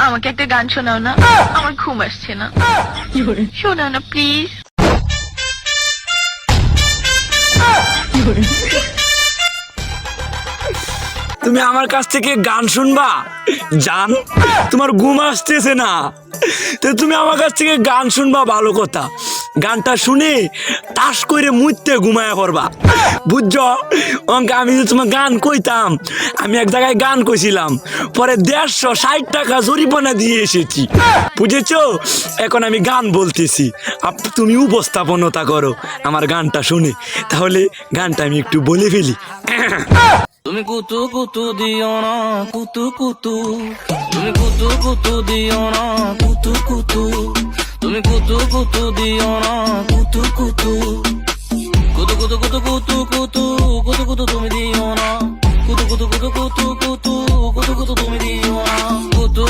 আমাকে একটা গান শোনাও না, আমার ঘুম আসছে না। শোনাও না প্লিজ। তুমি আমার কাছ থেকে গান শুনবা? জান, তোমার ঘুম আসতেছে না, তো তুমি আমার কাছ থেকে গান শুনবা ভালো কথা। গানটা শুনে তাস করে মুইতে ঘুমায়া পড়বা, বুঝছো? আমি যে তোমার গান কইতাম, আমি এক জায়গায় গান কইছিলাম, পরে 160 টাকা জরিমানা দিয়ে এসেছি, বুঝেছো? এখন আমি গান বলতেছি, তুমি উপস্থাপনতা করো আমার গানটা শুনে। তাহলে গানটা আমি একটু বলে ফেলি। তুমি কুতু কুতু দিও না কুতু কুতু, তুমি কুতু কুতু দিও না কুতু কুতু, তুমি কুতু কুতু দিও না কুতু কুতু, কুতু কুতু কুতু কুতু কুতু কুতু কুতু তুমি দিও না, কুতু কুতু কুতু কুতু কুতু কুতু কুতু তুমি দিও না, কুতু